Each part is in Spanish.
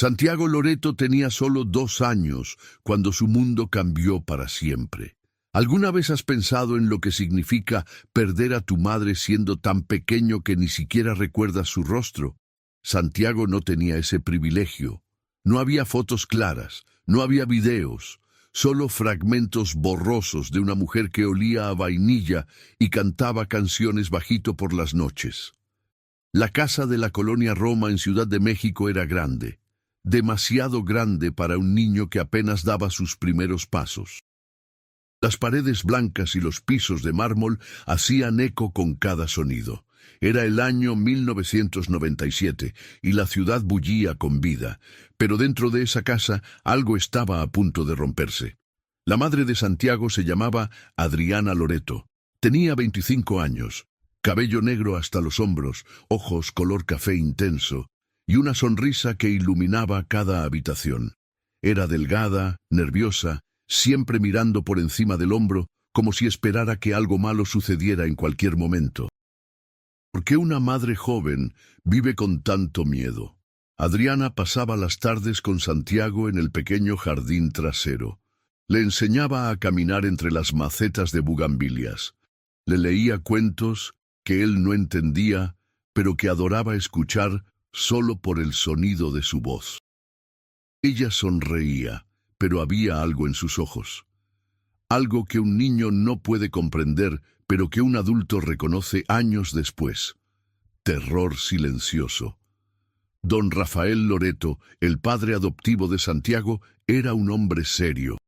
Santiago Loreto tenía solo 2 años cuando su mundo cambió para siempre. ¿Alguna vez has pensado en lo que significa perder a tu madre siendo tan pequeño que ni siquiera recuerdas su rostro? Santiago no tenía ese privilegio. No había fotos claras, no había videos, solo fragmentos borrosos de una mujer que olía a vainilla y cantaba canciones bajito por las noches. La casa de la colonia Roma en Ciudad de México era grande, demasiado grande para un niño que apenas daba sus primeros pasos. Las paredes blancas y los pisos de mármol hacían eco con cada sonido. Era el año 1997 y la ciudad bullía con vida, pero dentro de esa casa algo estaba a punto de romperse. La madre de Santiago se llamaba Adriana Loreto. Tenía 25 años, cabello negro hasta los hombros, ojos color café intenso y una sonrisa que iluminaba cada habitación. Era delgada, nerviosa, siempre mirando por encima del hombro, como si esperara que algo malo sucediera en cualquier momento. ¿Por qué una madre joven vive con tanto miedo? Adriana pasaba las tardes con Santiago en el pequeño jardín trasero. Le enseñaba a caminar entre las macetas de bugambilias. Le leía cuentos que él no entendía, pero que adoraba escuchar solo por el sonido de su voz. Ella sonreía, pero había algo en sus ojos. Algo que un niño no puede comprender, pero que un adulto reconoce años después. Terror silencioso. Don Rafael Loreto, el padre adoptivo de Santiago, era un hombre serio.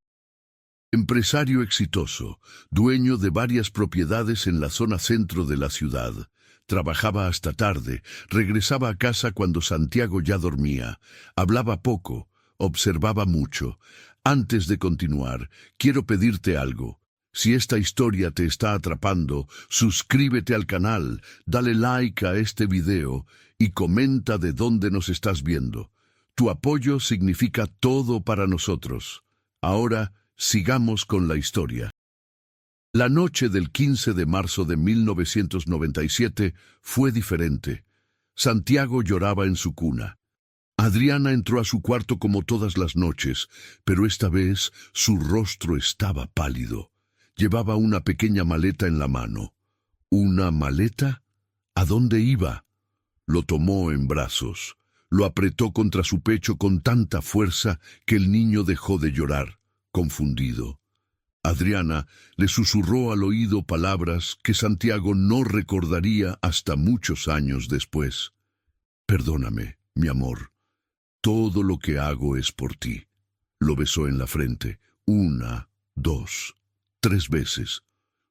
Empresario exitoso, dueño de varias propiedades en la zona centro de la ciudad. Trabajaba hasta tarde, regresaba a casa cuando Santiago ya dormía. Hablaba poco, observaba mucho. Antes de continuar, quiero pedirte algo. Si esta historia te está atrapando, suscríbete al canal, dale like a este video y comenta de dónde nos estás viendo. Tu apoyo significa todo para nosotros. Ahora, sigamos con la historia. La noche del 15 de marzo de 1997 fue diferente. Santiago lloraba en su cuna. Adriana entró a su cuarto como todas las noches, pero esta vez su rostro estaba pálido. Llevaba una pequeña maleta en la mano. ¿Una maleta? ¿A dónde iba? Lo tomó en brazos. Lo apretó contra su pecho con tanta fuerza que el niño dejó de llorar, confundido. Adriana le susurró al oído palabras que Santiago no recordaría hasta muchos años después. Perdóname, mi amor. Todo lo que hago es por ti. Lo besó en la frente, 1, 2, 3 veces,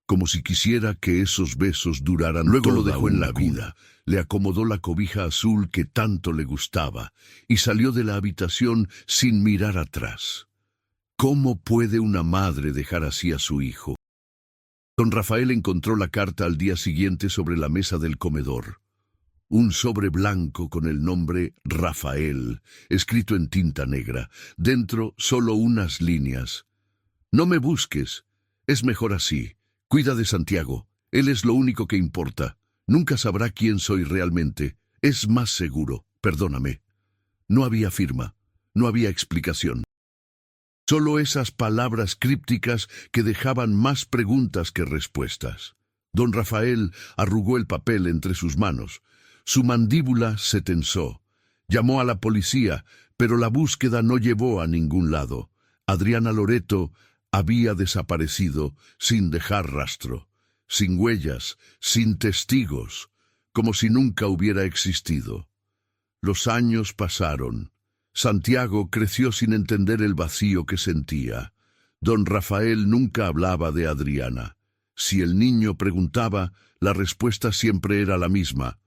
como si quisiera que esos besos duraran. Luego lo dejó en la vida, le acomodó la cobija azul que tanto le gustaba y salió de la habitación sin mirar atrás. ¿Cómo puede una madre dejar así a su hijo? Don Rafael encontró la carta al día siguiente sobre la mesa del comedor. Un sobre blanco con el nombre Rafael, escrito en tinta negra. Dentro solo unas líneas. No me busques. Es mejor así. Cuida de Santiago. Él es lo único que importa. Nunca sabrá quién soy realmente. Es más seguro. Perdóname. No había firma. No había explicación. Solo esas palabras crípticas que dejaban más preguntas que respuestas. Don Rafael arrugó el papel entre sus manos. Su mandíbula se tensó. Llamó a la policía, pero la búsqueda no llevó a ningún lado. Adriana Loreto había desaparecido sin dejar rastro, sin huellas, sin testigos, como si nunca hubiera existido. Los años pasaron. Santiago creció sin entender el vacío que sentía. Don Rafael nunca hablaba de Adriana. Si el niño preguntaba, la respuesta siempre era la misma.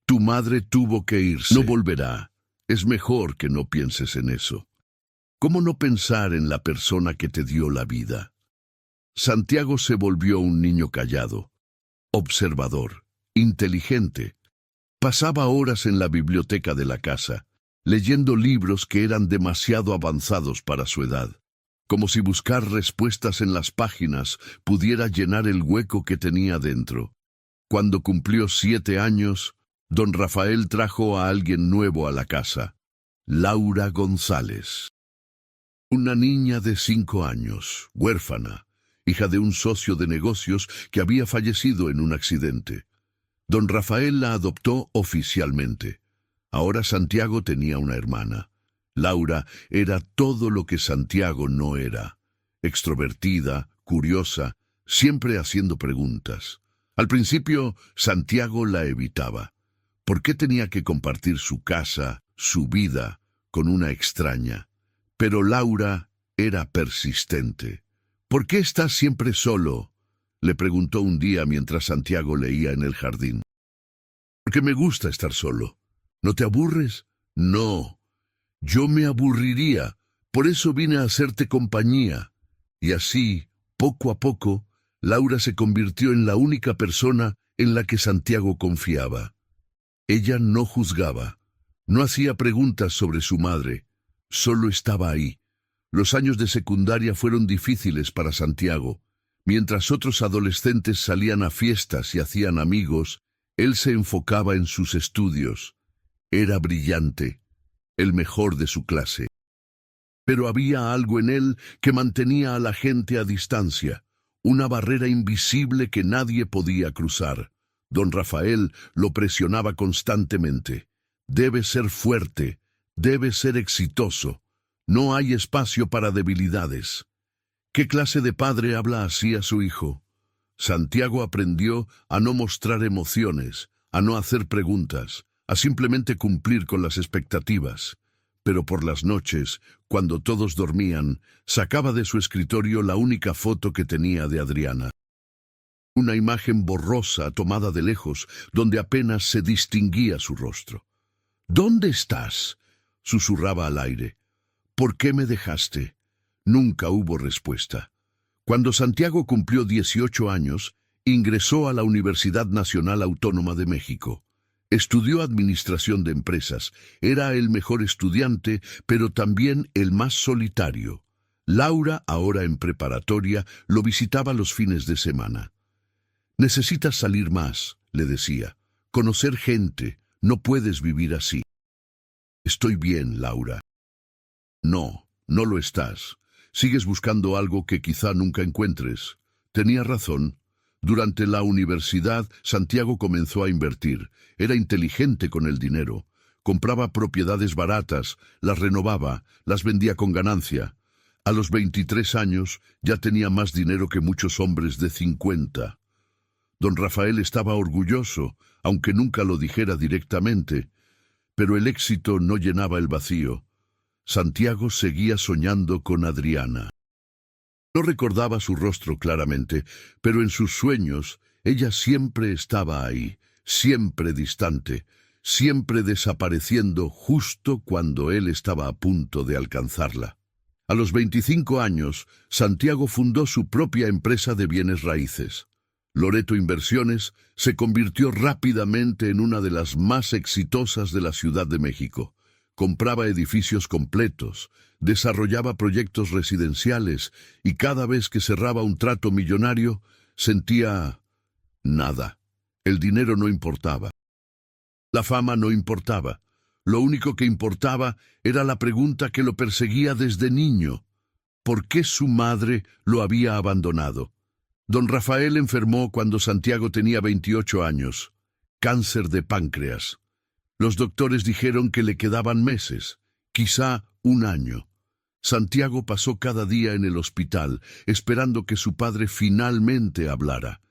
Tu madre tuvo que irse. No volverá. Es mejor que no pienses en eso. ¿Cómo no pensar en la persona que te dio la vida? Santiago se volvió un niño callado, observador, inteligente. Pasaba horas en la biblioteca de la casa, leyendo libros que eran demasiado avanzados para su edad, como si buscar respuestas en las páginas pudiera llenar el hueco que tenía dentro. Cuando cumplió 7 años, Don Rafael trajo a alguien nuevo a la casa. Laura González. Una niña de 5 años, huérfana, hija de un socio de negocios que había fallecido en un accidente. Don Rafael la adoptó oficialmente. Ahora Santiago tenía una hermana. Laura era todo lo que Santiago no era. Extrovertida, curiosa, siempre haciendo preguntas. Al principio, Santiago la evitaba. ¿Por qué tenía que compartir su casa, su vida, con una extraña? Pero Laura era persistente. ¿Por qué estás siempre solo?, le preguntó un día mientras Santiago leía en el jardín. Porque me gusta estar solo. ¿No te aburres? No. Yo me aburriría. Por eso vine a hacerte compañía. Y así, poco a poco, Laura se convirtió en la única persona en la que Santiago confiaba. Ella no juzgaba, no hacía preguntas sobre su madre, solo estaba ahí. Los años de secundaria fueron difíciles para Santiago. Mientras otros adolescentes salían a fiestas y hacían amigos, él se enfocaba en sus estudios. Era brillante, el mejor de su clase. Pero había algo en él que mantenía a la gente a distancia, una barrera invisible que nadie podía cruzar. Don Rafael lo presionaba constantemente. Debes ser fuerte, debes ser exitoso. No hay espacio para debilidades. ¿Qué clase de padre habla así a su hijo? Santiago aprendió a no mostrar emociones, a no hacer preguntas, a simplemente cumplir con las expectativas. Pero por las noches, cuando todos dormían, sacaba de su escritorio la única foto que tenía de Adriana. Una imagen borrosa tomada de lejos, donde apenas se distinguía su rostro. ¿Dónde estás?, susurraba al aire. ¿Por qué me dejaste? Nunca hubo respuesta. Cuando Santiago cumplió 18 años, ingresó a la Universidad Nacional Autónoma de México. Estudió administración de empresas. Era el mejor estudiante, pero también el más solitario. Laura, ahora en preparatoria, lo visitaba los fines de semana. Necesitas salir más, le decía. Conocer gente, no puedes vivir así. Estoy bien, Laura. No, no lo estás. Sigues buscando algo que quizá nunca encuentres. Tenía razón. Durante la universidad, Santiago comenzó a invertir. Era inteligente con el dinero. Compraba propiedades baratas, las renovaba, las vendía con ganancia. A los 23 años ya tenía más dinero que muchos hombres de 50. Don Rafael estaba orgulloso, aunque nunca lo dijera directamente. Pero el éxito no llenaba el vacío. Santiago seguía soñando con Adriana. No recordaba su rostro claramente, pero en sus sueños ella siempre estaba ahí, siempre distante, siempre desapareciendo justo cuando él estaba a punto de alcanzarla. A los 25 años, Santiago fundó su propia empresa de bienes raíces. Loreto Inversiones se convirtió rápidamente en una de las más exitosas de la Ciudad de México. Compraba edificios completos, desarrollaba proyectos residenciales y cada vez que cerraba un trato millonario, sentía nada. El dinero no importaba. La fama no importaba. Lo único que importaba era la pregunta que lo perseguía desde niño. ¿Por qué su madre lo había abandonado? Don Rafael enfermó cuando Santiago tenía 28 años. Cáncer de páncreas. Los doctores dijeron que le quedaban meses, quizá un año. Santiago pasó cada día en el hospital, esperando que su padre finalmente hablara,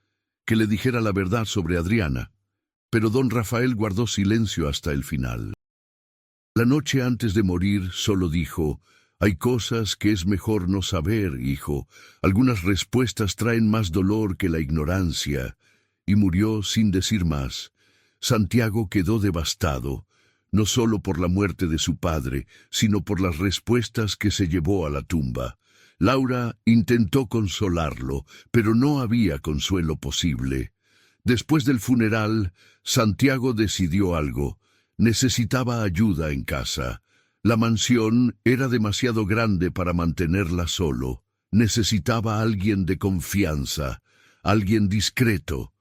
que le dijera la verdad sobre Adriana. Pero don Rafael guardó silencio hasta el final. La noche antes de morir solo dijo: «Hay cosas que es mejor no saber, hijo. Algunas respuestas traen más dolor que la ignorancia». Y murió sin decir más. Santiago quedó devastado, no solo por la muerte de su padre, sino por las respuestas que se llevó a la tumba. Laura intentó consolarlo, pero no había consuelo posible. Después del funeral, Santiago decidió algo. Necesitaba ayuda en casa. La mansión era demasiado grande para mantenerla solo. Necesitaba a alguien de confianza, alguien discreto.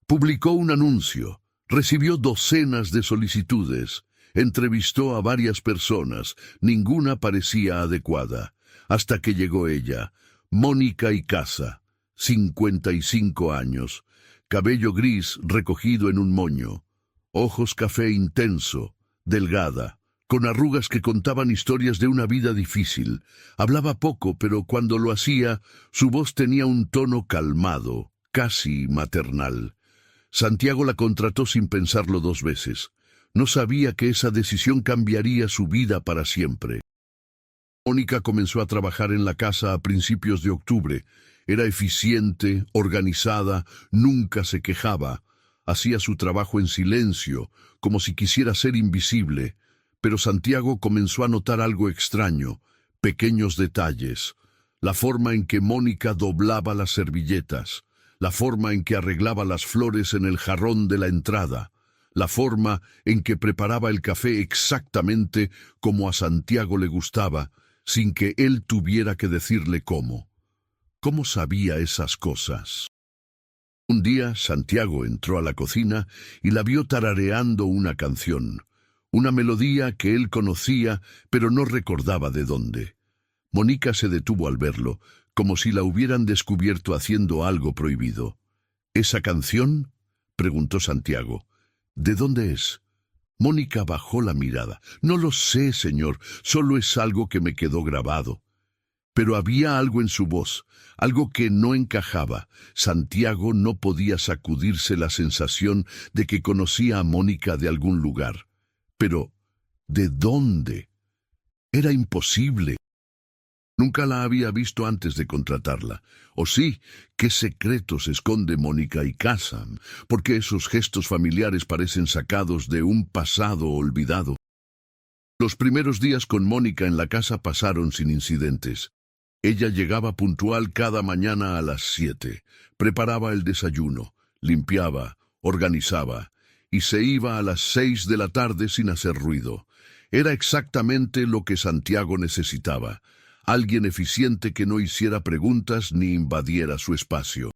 Publicó un anuncio. Recibió docenas de solicitudes. Entrevistó a varias personas, ninguna parecía adecuada, hasta que llegó ella, Mónica Icaza, 55 años, cabello gris recogido en un moño, ojos café intenso, delgada, con arrugas que contaban historias de una vida difícil. Hablaba poco, pero cuando lo hacía, su voz tenía un tono calmado, casi maternal. Santiago la contrató sin pensarlo dos veces. No sabía que esa decisión cambiaría su vida para siempre. Mónica comenzó a trabajar en la casa a principios de octubre. Era eficiente, organizada, nunca se quejaba. Hacía su trabajo en silencio, como si quisiera ser invisible. Pero Santiago comenzó a notar algo extraño, pequeños detalles. La forma en que Mónica doblaba las servilletas, la forma en que arreglaba las flores en el jarrón de la entrada, la forma en que preparaba el café exactamente como a Santiago le gustaba, sin que él tuviera que decirle cómo. ¿Cómo sabía esas cosas? Un día Santiago entró a la cocina y la vio tarareando una canción, una melodía que él conocía, pero no recordaba de dónde. Mónica se detuvo al verlo, como si la hubieran descubierto haciendo algo prohibido. ¿Esa canción?, preguntó Santiago. ¿De dónde es? Mónica bajó la mirada. No lo sé, señor, solo es algo que me quedó grabado. Pero había algo en su voz, algo que no encajaba. Santiago no podía sacudirse la sensación de que conocía a Mónica de algún lugar. Pero, ¿de dónde? Era imposible. Nunca la había visto antes de contratarla. O sí, ¿qué secretos esconde Mónica Icaza? Porque esos gestos familiares parecen sacados de un pasado olvidado. Los primeros días con Mónica en la casa pasaron sin incidentes. Ella llegaba puntual cada mañana a las 7, preparaba el desayuno, limpiaba, organizaba, y se iba a las 6 de la tarde sin hacer ruido. Era exactamente lo que Santiago necesitaba. Alguien eficiente que no hiciera preguntas ni invadiera su espacio.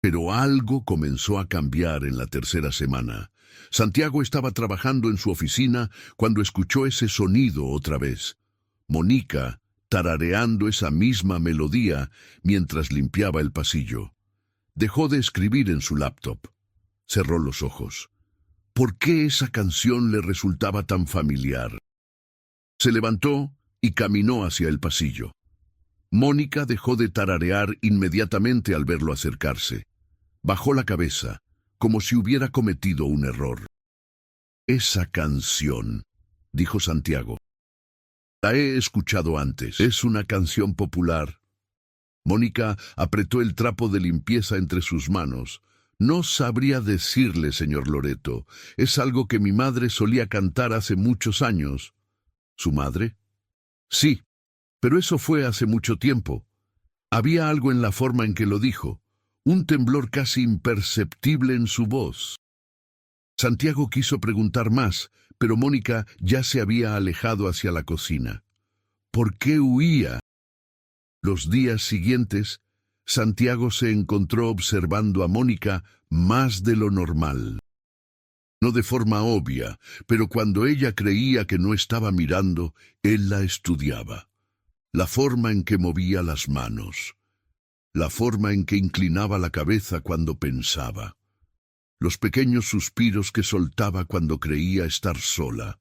Pero algo comenzó a cambiar en la tercera semana. Santiago estaba trabajando en su oficina cuando escuchó ese sonido otra vez. Mónica tarareando esa misma melodía mientras limpiaba el pasillo. Dejó de escribir en su laptop. Cerró los ojos. ¿Por qué esa canción le resultaba tan familiar? Se levantó y caminó hacia el pasillo. Mónica dejó de tararear inmediatamente al verlo acercarse. Bajó la cabeza, como si hubiera cometido un error. «Esa canción», dijo Santiago. «La he escuchado antes. Es una canción popular». Mónica apretó el trapo de limpieza entre sus manos. «No sabría decirle, señor Loreto. Es algo que mi madre solía cantar hace muchos años». ¿Su madre? Sí, pero eso fue hace mucho tiempo. Había algo en la forma en que lo dijo, un temblor casi imperceptible en su voz. Santiago quiso preguntar más, pero Mónica ya se había alejado hacia la cocina. ¿Por qué huía? Los días siguientes, Santiago se encontró observando a Mónica más de lo normal. No de forma obvia, pero cuando ella creía que no estaba mirando, él la estudiaba. La forma en que movía las manos, la forma en que inclinaba la cabeza cuando pensaba, los pequeños suspiros que soltaba cuando creía estar sola.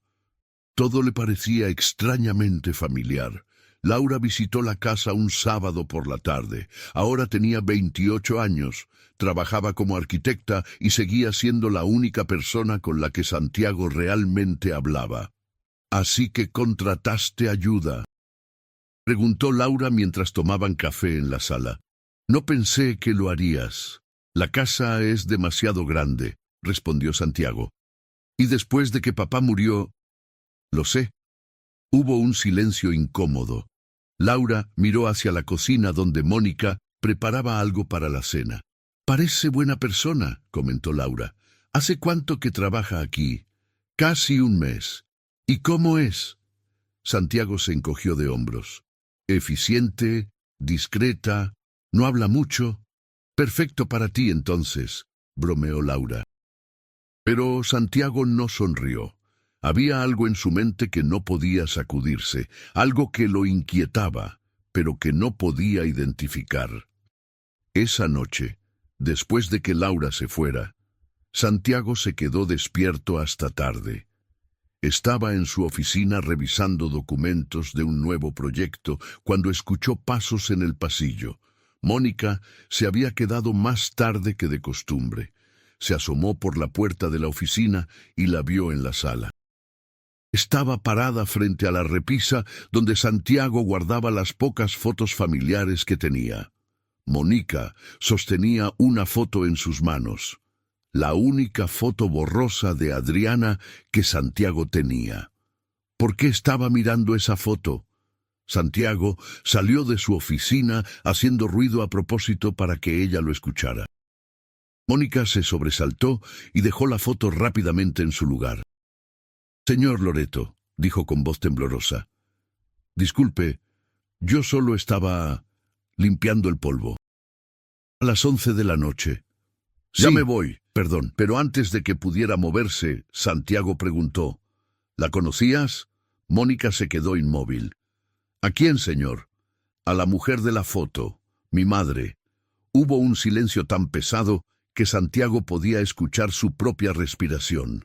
Todo le parecía extrañamente familiar. Laura visitó la casa un sábado por la tarde. Ahora tenía 28 años, trabajaba como arquitecta y seguía siendo la única persona con la que Santiago realmente hablaba. «¿Así que contrataste ayuda?», preguntó Laura mientras tomaban café en la sala. «No pensé que lo harías. La casa es demasiado grande», respondió Santiago. «Y después de que papá murió...». «Lo sé». Hubo un silencio incómodo. Laura miró hacia la cocina donde Mónica preparaba algo para la cena. «Parece buena persona», comentó Laura. «¿Hace cuánto que trabaja aquí?» «Casi un mes». «¿Y cómo es?» Santiago se encogió de hombros. «Eficiente, discreta, no habla mucho». «Perfecto para ti entonces», bromeó Laura. Pero Santiago no sonrió. Había algo en su mente que no podía sacudirse, algo que lo inquietaba, pero que no podía identificar. Esa noche, después de que Laura se fuera, Santiago se quedó despierto hasta tarde. Estaba en su oficina revisando documentos de un nuevo proyecto cuando escuchó pasos en el pasillo. Mónica se había quedado más tarde que de costumbre. Se asomó por la puerta de la oficina y la vio en la sala. Estaba parada frente a la repisa donde Santiago guardaba las pocas fotos familiares que tenía. Mónica sostenía una foto en sus manos, la única foto borrosa de Adriana que Santiago tenía. ¿Por qué estaba mirando esa foto? Santiago salió de su oficina haciendo ruido a propósito para que ella lo escuchara. Mónica se sobresaltó y dejó la foto rápidamente en su lugar. «Señor Loreto», dijo con voz temblorosa, «disculpe, yo solo estaba limpiando el polvo». A las 11 de la noche. «Ya me voy, perdón». Pero antes de que pudiera moverse, Santiago preguntó, «¿La conocías?» Mónica se quedó inmóvil. «¿A quién, señor?» «A la mujer de la foto, mi madre». Hubo un silencio tan pesado que Santiago podía escuchar su propia respiración.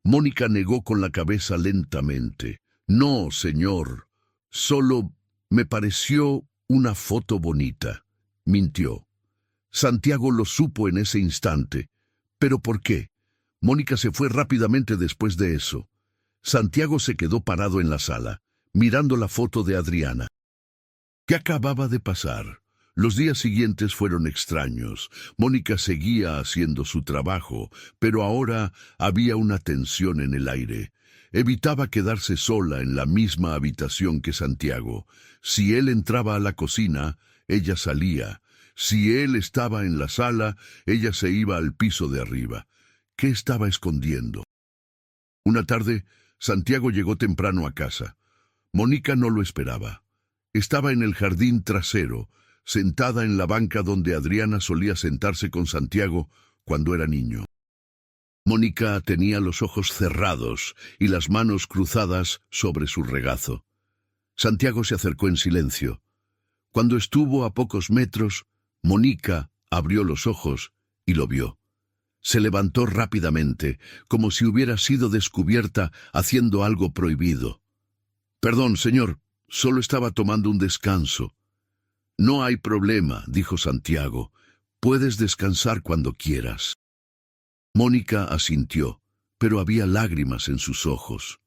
Mónica negó con la cabeza lentamente. «No, señor, solo me pareció una foto bonita». Mintió. Santiago lo supo en ese instante. ¿Pero por qué? Mónica se fue rápidamente después de eso. Santiago se quedó parado en la sala, mirando la foto de Adriana. ¿Qué acababa de pasar? Los días siguientes fueron extraños. Mónica seguía haciendo su trabajo, pero ahora había una tensión en el aire. Evitaba quedarse sola en la misma habitación que Santiago. Si él entraba a la cocina, ella salía. Si él estaba en la sala, ella se iba al piso de arriba. ¿Qué estaba escondiendo? Una tarde, Santiago llegó temprano a casa. Mónica no lo esperaba. Estaba en el jardín trasero, sentada en la banca donde Adriana solía sentarse con Santiago cuando era niño. Mónica tenía los ojos cerrados y las manos cruzadas sobre su regazo. Santiago se acercó en silencio. Cuando estuvo a pocos metros, Mónica abrió los ojos y lo vio. Se levantó rápidamente, como si hubiera sido descubierta haciendo algo prohibido. «Perdón, señor, solo estaba tomando un descanso». «No hay problema», dijo Santiago. «Puedes descansar cuando quieras». Mónica asintió, pero había lágrimas en sus ojos.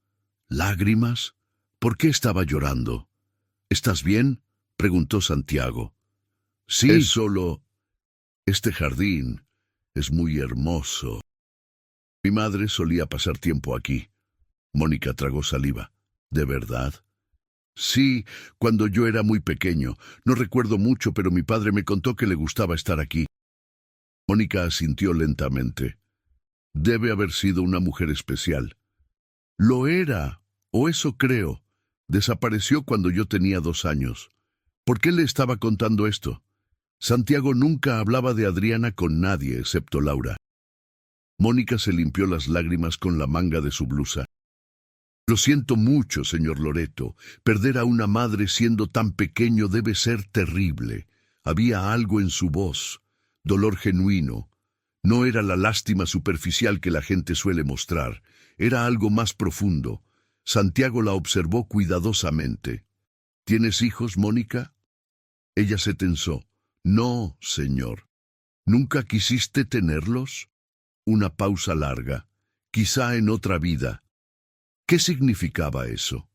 ¿Lágrimas? ¿Por qué estaba llorando? «¿Estás bien?», preguntó Santiago. «Sí, es solo... este jardín es muy hermoso. Mi madre solía pasar tiempo aquí». Mónica tragó saliva. «¿De verdad?» «Sí, cuando yo era muy pequeño. No recuerdo mucho, pero mi padre me contó que le gustaba estar aquí». Mónica asintió lentamente. «Debe haber sido una mujer especial». «Lo era, o eso creo. Desapareció cuando yo tenía 2 años. ¿Por qué le estaba contando esto?» Santiago nunca hablaba de Adriana con nadie excepto Laura. Mónica se limpió las lágrimas con la manga de su blusa. «Lo siento mucho, señor Loreto. Perder a una madre siendo tan pequeño debe ser terrible». Había algo en su voz, dolor genuino. No era la lástima superficial que la gente suele mostrar, era algo más profundo. Santiago la observó cuidadosamente. «¿Tienes hijos, Mónica?» Ella se tensó. «No, señor». «¿Nunca quisiste tenerlos?» Una pausa larga. «Quizá en otra vida». ¿Qué significaba eso?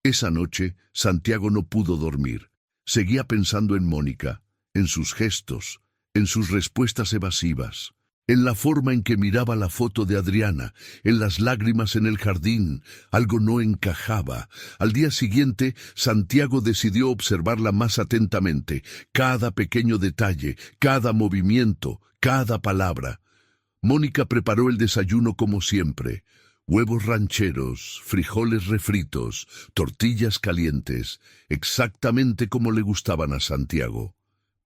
Esa noche, Santiago no pudo dormir. Seguía pensando en Mónica, en sus gestos, en sus respuestas evasivas, en la forma en que miraba la foto de Adriana, en las lágrimas en el jardín. Algo no encajaba. Al día siguiente, Santiago decidió observarla más atentamente, cada pequeño detalle, cada movimiento, cada palabra. Mónica preparó el desayuno como siempre. Huevos rancheros, frijoles refritos, tortillas calientes, exactamente como le gustaban a Santiago.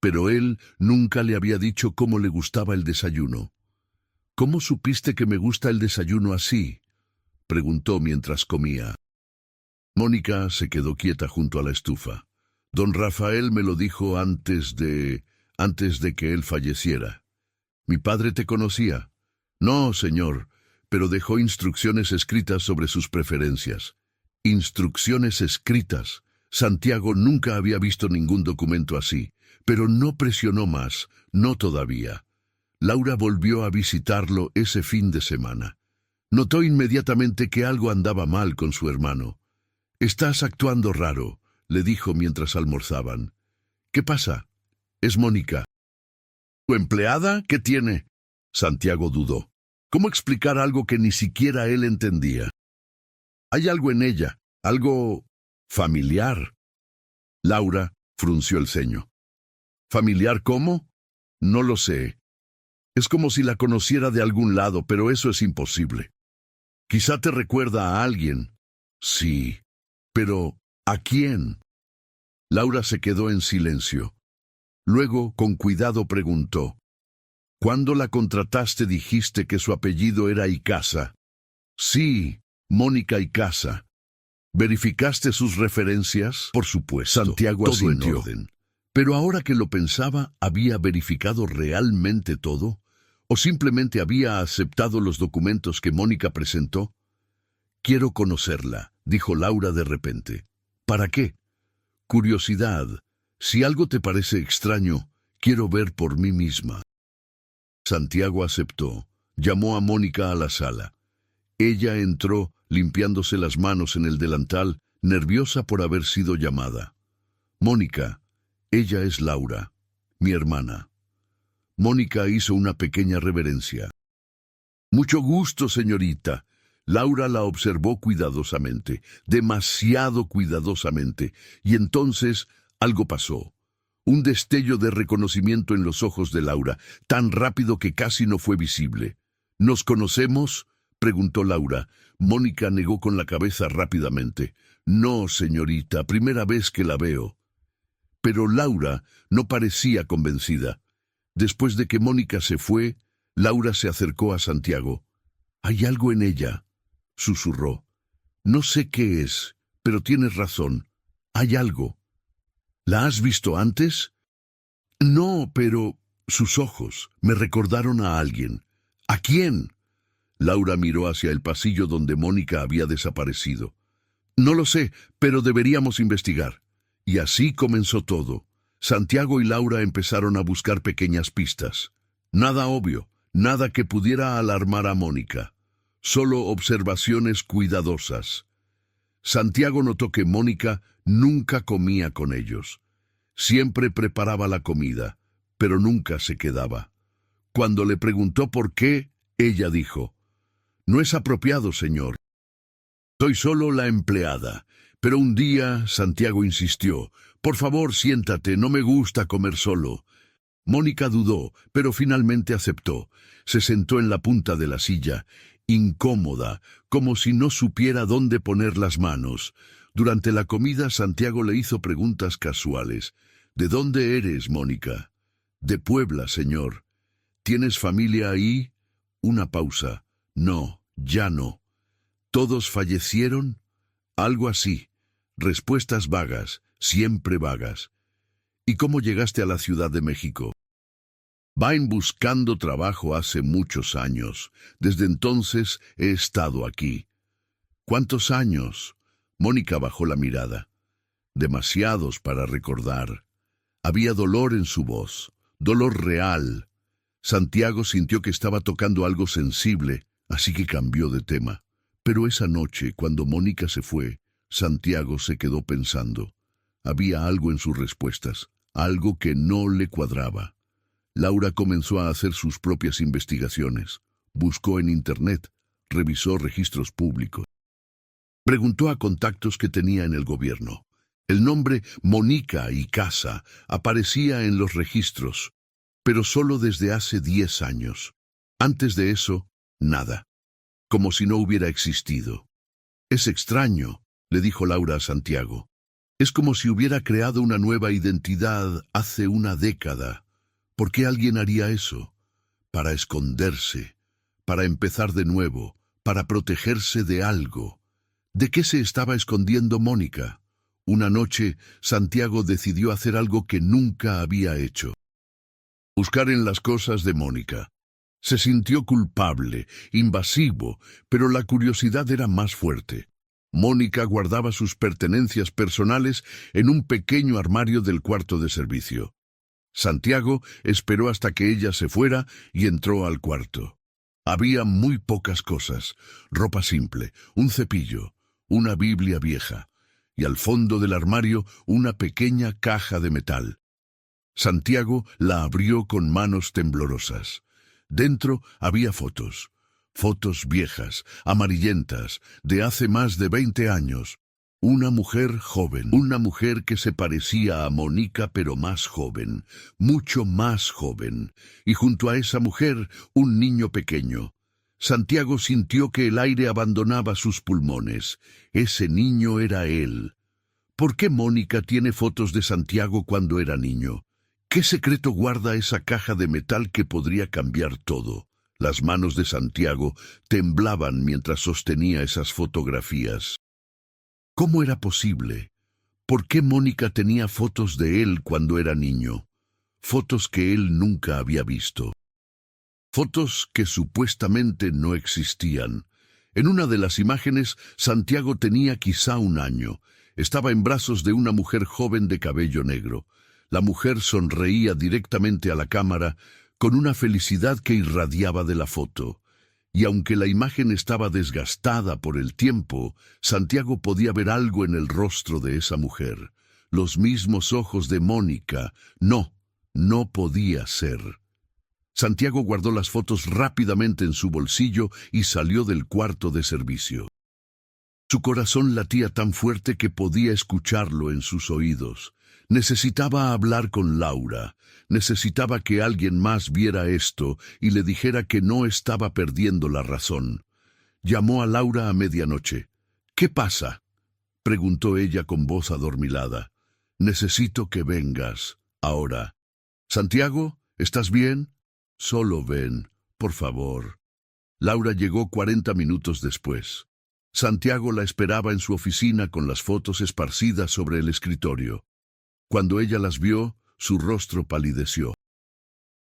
Pero él nunca le había dicho cómo le gustaba el desayuno. «¿Cómo supiste que me gusta el desayuno así?», preguntó mientras comía. Mónica se quedó quieta junto a la estufa. Don Rafael me lo dijo antes de que él falleciera. ¿Mi padre te conocía? No, señor, pero dejó instrucciones escritas sobre sus preferencias. Instrucciones escritas. Santiago nunca había visto ningún documento así, pero no presionó más, no todavía. Laura volvió a visitarlo ese fin de semana. Notó inmediatamente que algo andaba mal con su hermano. «Estás actuando raro», le dijo mientras almorzaban. «¿Qué pasa?» «Es Mónica». «¿Tu empleada? ¿Qué tiene?» Santiago dudó. ¿Cómo explicar algo que ni siquiera él entendía? «Hay algo en ella, algo familiar». Laura frunció el ceño. «¿Familiar cómo?» «No lo sé. Es como si la conociera de algún lado, pero eso es imposible. Quizá te recuerda a alguien». «Sí, pero ¿a quién?» Laura se quedó en silencio. Luego, con cuidado, preguntó. «¿Cuándo la contrataste dijiste que su apellido era Icaza?» «Sí, Mónica Icaza». ¿Verificaste sus referencias?» «Por supuesto». Santiago asintió. En orden. Pero ahora que lo pensaba, ¿había verificado realmente todo? ¿O simplemente había aceptado los documentos que Mónica presentó? «Quiero conocerla», dijo Laura de repente. «¿Para qué?» «Curiosidad. Si algo te parece extraño, quiero ver por mí misma». Santiago aceptó. Llamó a Mónica a la sala. Ella entró, limpiándose las manos en el delantal, nerviosa por haber sido llamada. «Mónica, ella es Laura, mi hermana». Mónica hizo una pequeña reverencia. «Mucho gusto, señorita». Laura la observó cuidadosamente, demasiado cuidadosamente, y entonces algo pasó. Un destello de reconocimiento en los ojos de Laura, tan rápido que casi no fue visible. «¿Nos conocemos?», preguntó Laura. Mónica negó con la cabeza rápidamente. «No, señorita, primera vez que la veo». Pero Laura no parecía convencida. Después de que Mónica se fue, Laura se acercó a Santiago. «Hay algo en ella», susurró. «No sé qué es, pero tienes razón. Hay algo». «¿La has visto antes?» «No, pero sus ojos me recordaron a alguien». «¿A quién?» Laura miró hacia el pasillo donde Mónica había desaparecido. «No lo sé, pero deberíamos investigar». Y así comenzó todo. Santiago y Laura empezaron a buscar pequeñas pistas. Nada obvio, nada que pudiera alarmar a Mónica. Solo observaciones cuidadosas. Santiago notó que Mónica nunca comía con ellos. Siempre preparaba la comida, pero nunca se quedaba. Cuando le preguntó por qué, ella dijo: «No es apropiado, señor. Soy solo la empleada». Pero un día Santiago insistió: «Por favor, siéntate, no me gusta comer solo». Mónica dudó, pero finalmente aceptó. Se sentó en la punta de la silla, incómoda, como si no supiera dónde poner las manos. Durante la comida, Santiago le hizo preguntas casuales. «¿De dónde eres, Mónica?» «De Puebla, señor». «¿Tienes familia ahí?» Una pausa. «No, ya no». «¿Todos fallecieron?» «Algo así». Respuestas vagas, siempre vagas. «¿Y cómo llegaste a la Ciudad de México?» «Vain buscando trabajo hace muchos años. Desde entonces he estado aquí». «¿Cuántos años?» Mónica bajó la mirada. «Demasiados para recordar». Había dolor en su voz, dolor real. Santiago sintió que estaba tocando algo sensible, así que cambió de tema. Pero esa noche, cuando Mónica se fue, Santiago se quedó pensando. Había algo en sus respuestas, algo que no le cuadraba. Laura comenzó a hacer sus propias investigaciones. Buscó en Internet, revisó registros públicos. Preguntó a contactos que tenía en el gobierno. El nombre Mónica Icaza aparecía en los registros, pero solo desde hace 10 años. Antes de eso, nada. Como si no hubiera existido. «Es extraño», le dijo Laura a Santiago. «Es como si hubiera creado una nueva identidad hace una década. ¿Por qué alguien haría eso? Para esconderse, para empezar de nuevo, para protegerse de algo. ¿De qué se estaba escondiendo Mónica? Una noche, Santiago decidió hacer algo que nunca había hecho. Buscar en las cosas de Mónica. Se sintió culpable, invasivo, pero la curiosidad era más fuerte. Mónica guardaba sus pertenencias personales en un pequeño armario del cuarto de servicio. Santiago esperó hasta que ella se fuera y entró al cuarto. Había muy pocas cosas: ropa simple, un cepillo, una Biblia vieja, y al fondo del armario una pequeña caja de metal. Santiago la abrió con manos temblorosas. Dentro había fotos. Fotos viejas, amarillentas, de hace más de 20 años. Una mujer joven, una mujer que se parecía a Mónica pero más joven, mucho más joven. Y junto a esa mujer, un niño pequeño. Santiago sintió que el aire abandonaba sus pulmones. Ese niño era él. ¿Por qué Mónica tiene fotos de Santiago cuando era niño? ¿Qué secreto guarda esa caja de metal que podría cambiar todo? Las manos de Santiago temblaban mientras sostenía esas fotografías. ¿Cómo era posible? ¿Por qué Mónica tenía fotos de él cuando era niño? Fotos que él nunca había visto. Fotos que supuestamente no existían. En una de las imágenes, Santiago tenía quizá 1 año. Estaba en brazos de una mujer joven de cabello negro. La mujer sonreía directamente a la cámara con una felicidad que irradiaba de la foto. Y aunque la imagen estaba desgastada por el tiempo, Santiago podía ver algo en el rostro de esa mujer. Los mismos ojos de Mónica. No podía ser. Santiago guardó las fotos rápidamente en su bolsillo y salió del cuarto de servicio. Su corazón latía tan fuerte que podía escucharlo en sus oídos. Necesitaba hablar con Laura. Necesitaba que alguien más viera esto y le dijera que no estaba perdiendo la razón. Llamó a Laura a medianoche. «¿Qué pasa?», preguntó ella con voz adormilada. «Necesito que vengas, ahora». «Santiago, ¿estás bien?». «Solo ven, por favor». Laura llegó 40 minutos después. Santiago la esperaba en su oficina con las fotos esparcidas sobre el escritorio. Cuando ella las vio, su rostro palideció.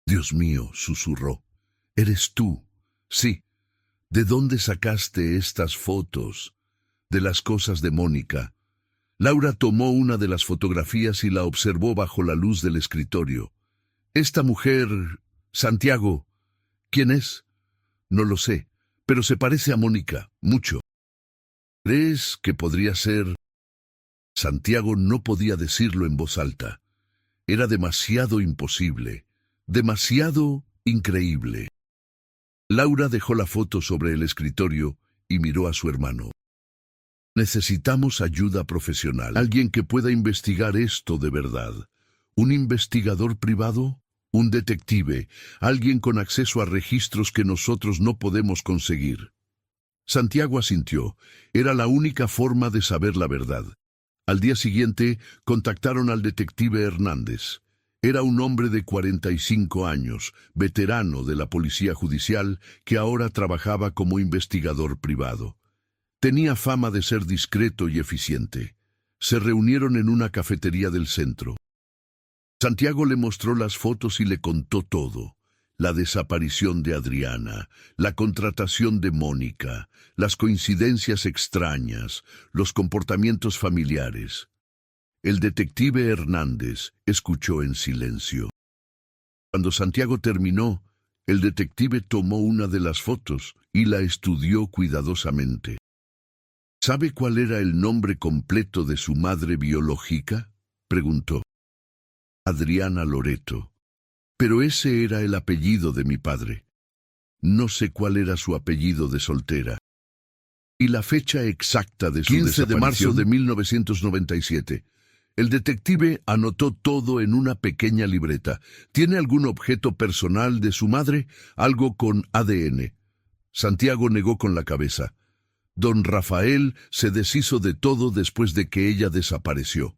«Dios mío», susurró. «¿Eres tú?». «Sí». «¿De dónde sacaste estas fotos?». «De las cosas de Mónica». Laura tomó una de las fotografías y la observó bajo la luz del escritorio. «Esta mujer, Santiago, ¿quién es?». «No lo sé, pero se parece a Mónica, mucho». «¿Crees que podría ser?». Santiago no podía decirlo en voz alta. Era demasiado imposible, demasiado increíble. Laura dejó la foto sobre el escritorio y miró a su hermano. «Necesitamos ayuda profesional, alguien que pueda investigar esto de verdad. ¿Un investigador privado? ¿Un detective? ¿Alguien con acceso a registros que nosotros no podemos conseguir?». Santiago asintió. Era la única forma de saber la verdad. Al día siguiente, contactaron al detective Hernández. Era un hombre de 45 años, veterano de la policía judicial, que ahora trabajaba como investigador privado. Tenía fama de ser discreto y eficiente. Se reunieron en una cafetería del centro. Santiago le mostró las fotos y le contó todo. La desaparición de Adriana, la contratación de Mónica, las coincidencias extrañas, los comportamientos familiares. El detective Hernández escuchó en silencio. Cuando Santiago terminó, el detective tomó una de las fotos y la estudió cuidadosamente. «¿Sabe cuál era el nombre completo de su madre biológica?», preguntó. «Adriana Loreto. Pero ese era el apellido de mi padre. No sé cuál era su apellido de soltera». «¿Y la fecha exacta de su 15 de marzo de 1997. El detective anotó todo en una pequeña libreta. «¿Tiene algún objeto personal de su madre? ¿Algo con ADN?» Santiago negó con la cabeza. Don Rafael se deshizo de todo después de que ella desapareció.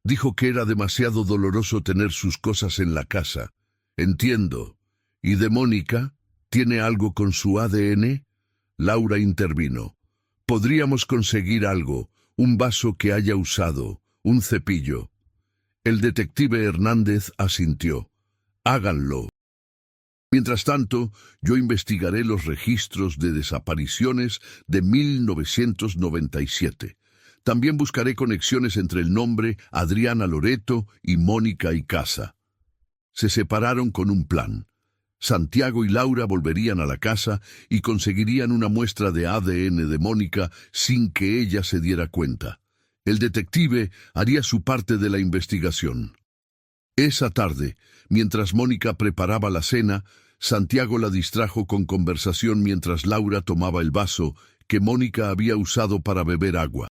Dijo que era demasiado doloroso tener sus cosas en la casa. «Entiendo. ¿Y de Mónica? ¿Tiene algo con su ADN?» Laura intervino. Podríamos conseguir algo, un vaso que haya usado, un cepillo. El detective Hernández asintió. Háganlo. Mientras tanto, yo investigaré los registros de desapariciones de 1997. También buscaré conexiones entre el nombre Adriana Loreto y Mónica Icaza. Se separaron con un plan. Santiago y Laura volverían a la casa y conseguirían una muestra de ADN de Mónica sin que ella se diera cuenta. El detective haría su parte de la investigación. Esa tarde, mientras Mónica preparaba la cena, Santiago la distrajo con conversación mientras Laura tomaba el vaso que Mónica había usado para beber agua.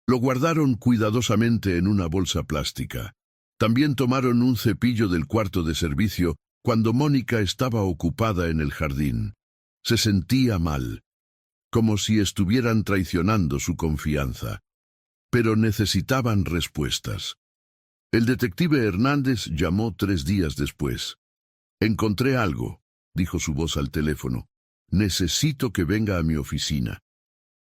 Lo guardaron cuidadosamente en una bolsa plástica. También tomaron un cepillo del cuarto de servicio cuando Mónica estaba ocupada en el jardín. Se sentía mal, como si estuvieran traicionando su confianza. Pero necesitaban respuestas. El detective Hernández llamó 3 días después. Encontré algo, dijo su voz al teléfono. Necesito que venga a mi oficina.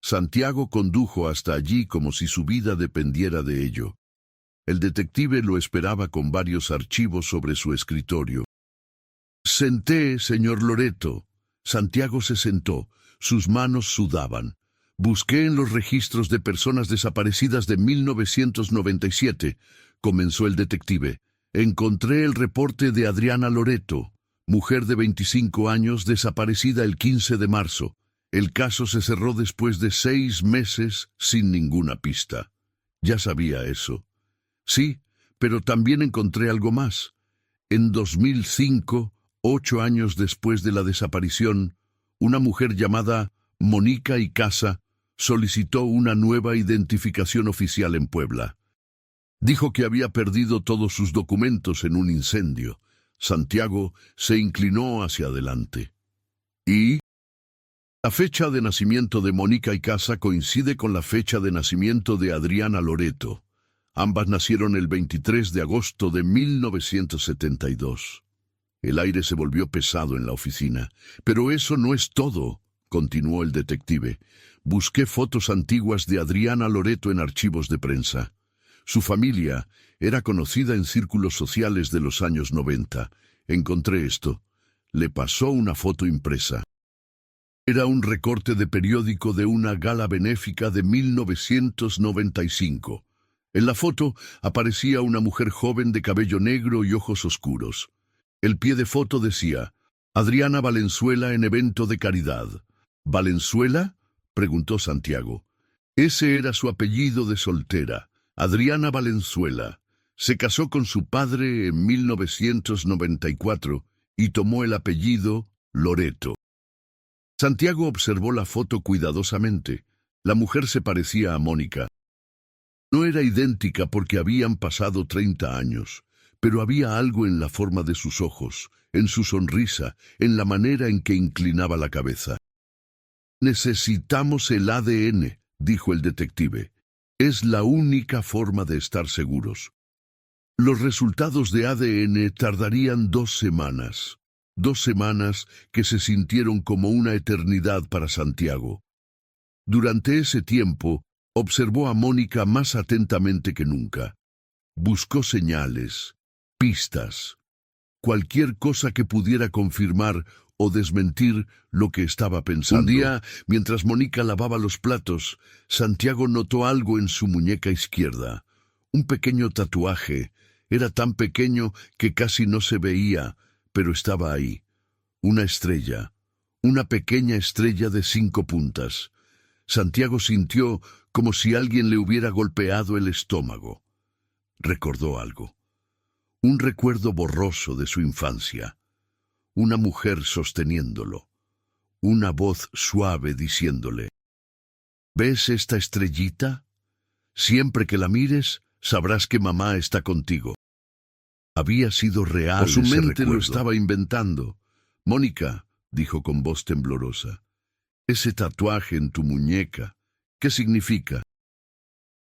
Santiago condujo hasta allí como si su vida dependiera de ello. El detective lo esperaba con varios archivos sobre su escritorio. Senté, señor Loreto. Santiago se sentó. Sus manos sudaban. Busqué en los registros de personas desaparecidas de 1997, comenzó el detective. Encontré el reporte de Adriana Loreto, mujer de 25 años desaparecida el 15 de marzo. El caso se cerró después de 6 meses sin ninguna pista. Ya sabía eso. Sí, pero también encontré algo más. En 2005, 8 años después de la desaparición, una mujer llamada Mónica Icaza solicitó una nueva identificación oficial en Puebla. Dijo que había perdido todos sus documentos en un incendio. Santiago se inclinó hacia adelante. ¿Y? La fecha de nacimiento de Mónica Icaza coincide con la fecha de nacimiento de Adriana Loreto. Ambas nacieron el 23 de agosto de 1972. El aire se volvió pesado en la oficina. Pero eso no es todo, continuó el detective. Busqué fotos antiguas de Adriana Loreto en archivos de prensa. Su familia era conocida en círculos sociales de los años 90. Encontré esto. Le pasó una foto impresa. Era un recorte de periódico de una gala benéfica de 1995. En la foto aparecía una mujer joven de cabello negro y ojos oscuros. El pie de foto decía, Adriana Valenzuela en evento de caridad. ¿Valenzuela?, preguntó Santiago. Ese era su apellido de soltera, Adriana Valenzuela. Se casó con su padre en 1994 y tomó el apellido Loreto. Santiago observó la foto cuidadosamente. La mujer se parecía a Mónica. No era idéntica porque habían pasado 30 años, pero había algo en la forma de sus ojos, en su sonrisa, en la manera en que inclinaba la cabeza. Necesitamos el ADN, dijo el detective. Es la única forma de estar seguros. Los resultados de ADN tardarían 2 semanas. 2 semanas que se sintieron como una eternidad para Santiago. Durante ese tiempo, observó a Mónica más atentamente que nunca. Buscó señales, pistas, cualquier cosa que pudiera confirmar o desmentir lo que estaba pensando. Un día, mientras Mónica lavaba los platos, Santiago notó algo en su muñeca izquierda. Un pequeño tatuaje. Era tan pequeño que casi no se veía, pero estaba ahí. Una estrella. Una pequeña estrella de 5 puntas. Santiago sintió como si alguien le hubiera golpeado el estómago. Recordó algo. Un recuerdo borroso de su infancia. Una mujer sosteniéndolo. Una voz suave diciéndole: ¿ves esta estrellita? Siempre que la mires, sabrás que mamá está contigo. Había sido real. O su mente lo estaba inventando. Mónica, dijo con voz temblorosa, ese tatuaje en tu muñeca, ¿qué significa?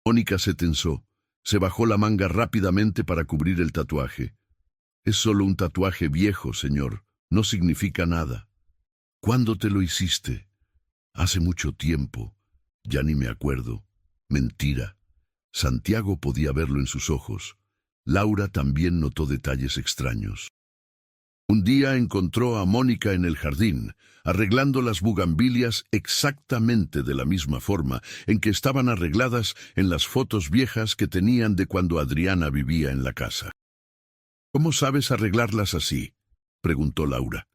Mónica se tensó. Se bajó la manga rápidamente para cubrir el tatuaje. Es solo un tatuaje viejo, señor. No significa nada. ¿Cuándo te lo hiciste? Hace mucho tiempo. Ya ni me acuerdo. Mentira. Santiago podía verlo en sus ojos. Laura también notó detalles extraños. Un día encontró a Mónica en el jardín, arreglando las bugambilias exactamente de la misma forma en que estaban arregladas en las fotos viejas que tenían de cuando Adriana vivía en la casa. ¿Cómo sabes arreglarlas así?, preguntó Laura.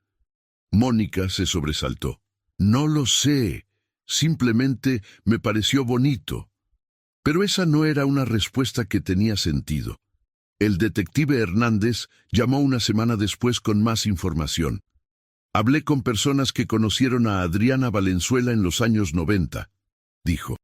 Mónica se sobresaltó. No lo sé, simplemente me pareció bonito. Pero esa no era una respuesta que tenía sentido. El detective Hernández llamó una semana después con más información. Hablé con personas que conocieron a Adriana Valenzuela en los años 90, dijo.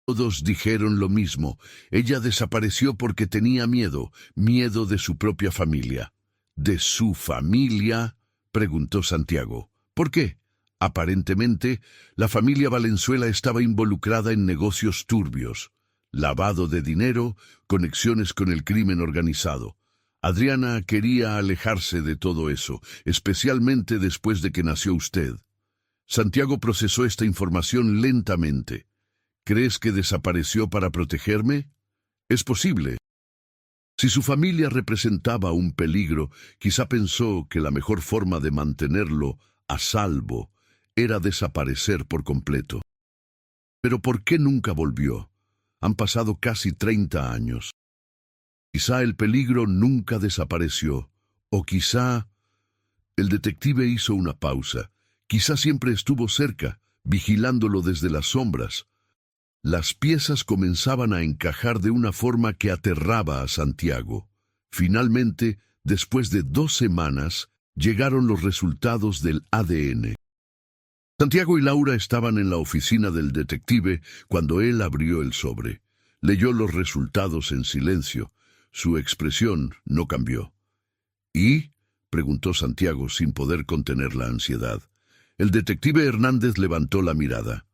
Todos dijeron lo mismo. Ella desapareció porque tenía miedo de su propia familia. ¿De su familia?, preguntó Santiago. ¿Por qué? Aparentemente, la familia Valenzuela estaba involucrada en negocios turbios. Lavado de dinero, conexiones con el crimen organizado. Adriana quería alejarse de todo eso, especialmente después de que nació usted. Santiago procesó esta información lentamente. ¿Crees que desapareció para protegerme? Es posible. Si su familia representaba un peligro, quizá pensó que la mejor forma de mantenerlo a salvo era desaparecer por completo. Pero ¿por qué nunca volvió? Han pasado casi 30 años. Quizá el peligro nunca desapareció, o quizá... El detective hizo una pausa. Quizá siempre estuvo cerca, vigilándolo desde las sombras. Las piezas comenzaban a encajar de una forma que aterraba a Santiago. Finalmente, después de 2 semanas, llegaron los resultados del ADN. Santiago y Laura estaban en la oficina del detective cuando él abrió el sobre. Leyó los resultados en silencio. Su expresión no cambió. ¿Y?, preguntó Santiago sin poder contener la ansiedad. El detective Hernández levantó la mirada.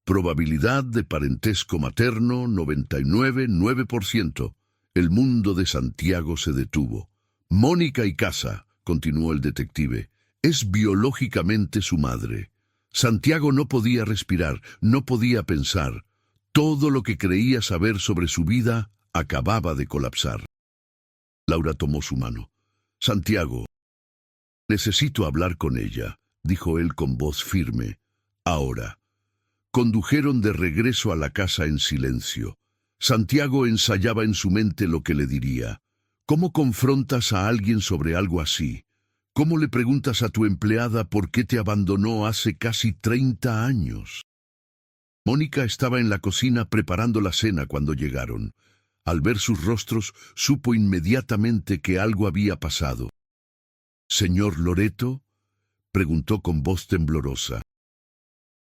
Probabilidad de parentesco materno 99,9%. El mundo de Santiago se detuvo. Mónica y Casa, continuó el detective, es biológicamente su madre. Santiago no podía respirar, no podía pensar. Todo lo que creía saber sobre su vida acababa de colapsar. Laura tomó su mano. Santiago, necesito hablar con ella, dijo él con voz firme. Ahora. Condujeron de regreso a la casa en silencio. Santiago ensayaba en su mente lo que le diría. ¿Cómo confrontas a alguien sobre algo así? ¿Cómo le preguntas a tu empleada por qué te abandonó hace casi 30 años? Mónica estaba en la cocina preparando la cena cuando llegaron. Al ver sus rostros, supo inmediatamente que algo había pasado. «¿Señor Loreto?», preguntó con voz temblorosa.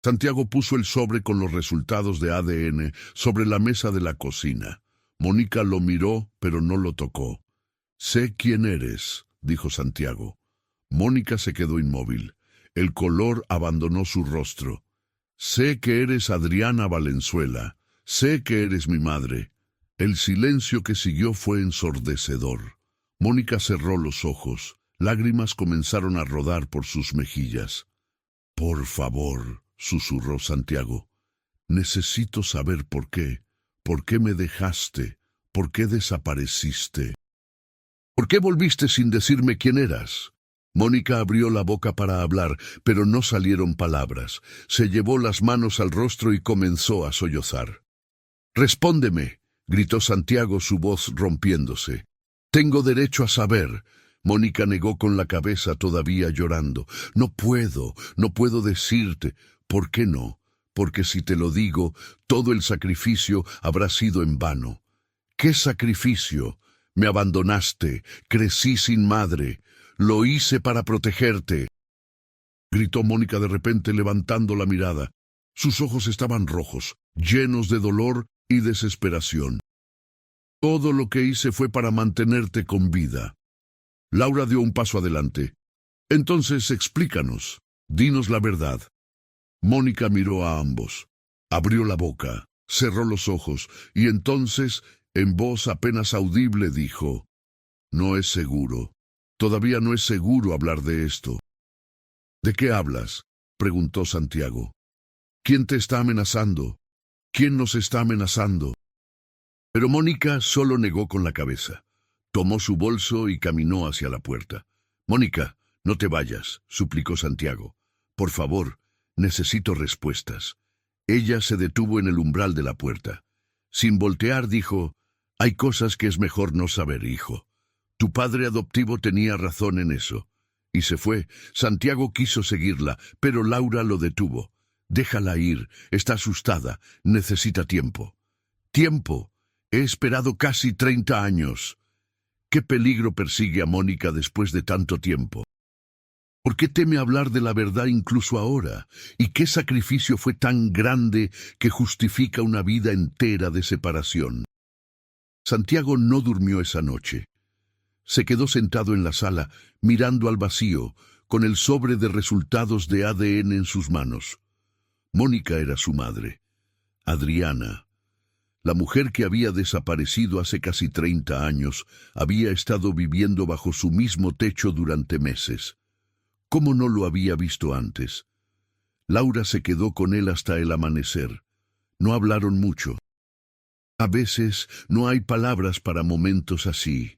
Santiago puso el sobre con los resultados de ADN sobre la mesa de la cocina. Mónica lo miró, pero no lo tocó. «Sé quién eres», dijo Santiago. Mónica se quedó inmóvil. El color abandonó su rostro. «Sé que eres Adriana Valenzuela. Sé que eres mi madre». El silencio que siguió fue ensordecedor. Mónica cerró los ojos. Lágrimas comenzaron a rodar por sus mejillas. «Por favor», susurró Santiago. «Necesito saber por qué. ¿Por qué me dejaste? ¿Por qué desapareciste? ¿Por qué volviste sin decirme quién eras?» Mónica abrió la boca para hablar, pero no salieron palabras. Se llevó las manos al rostro y comenzó a sollozar. «Respóndeme», gritó Santiago, su voz rompiéndose. «Tengo derecho a saber». Mónica negó con la cabeza, todavía llorando. No puedo decirte». «¿Por qué no? Porque si te lo digo, todo el sacrificio habrá sido en vano». «¿Qué sacrificio? Me abandonaste, crecí sin madre. Lo hice para protegerte», gritó Mónica de repente, levantando la mirada. Sus ojos estaban rojos, llenos de dolor y desesperación. «Todo lo que hice fue para mantenerte con vida». Laura dio un paso adelante. «Entonces explícanos, dinos la verdad». Mónica miró a ambos. Abrió la boca, cerró los ojos y entonces, en voz apenas audible, dijo: «No es seguro. Todavía no es seguro hablar de esto». «¿De qué hablas?», preguntó Santiago. ¿Quién te está amenazando? ¿Quién nos está amenazando? Pero Mónica solo negó con la cabeza. Tomó su bolso y caminó hacia la puerta. Mónica, no te vayas, suplicó Santiago. Por favor, necesito respuestas. Ella se detuvo en el umbral de la puerta. Sin voltear dijo, hay cosas que es mejor no saber, hijo. Tu padre adoptivo tenía razón en eso. Y se fue. Santiago quiso seguirla, pero Laura lo detuvo. Déjala ir, está asustada, necesita tiempo. ¡Tiempo! He esperado casi 30 años. ¿Qué peligro persigue a Mónica después de tanto tiempo? ¿Por qué teme hablar de la verdad incluso ahora? ¿Y qué sacrificio fue tan grande que justifica una vida entera de separación? Santiago no durmió esa noche. Se quedó sentado en la sala, mirando al vacío, con el sobre de resultados de ADN en sus manos. Mónica era su madre, Adriana. La mujer que había desaparecido hace casi 30 años había estado viviendo bajo su mismo techo durante meses. ¿Cómo no lo había visto antes? Laura se quedó con él hasta el amanecer. No hablaron mucho. A veces no hay palabras para momentos así.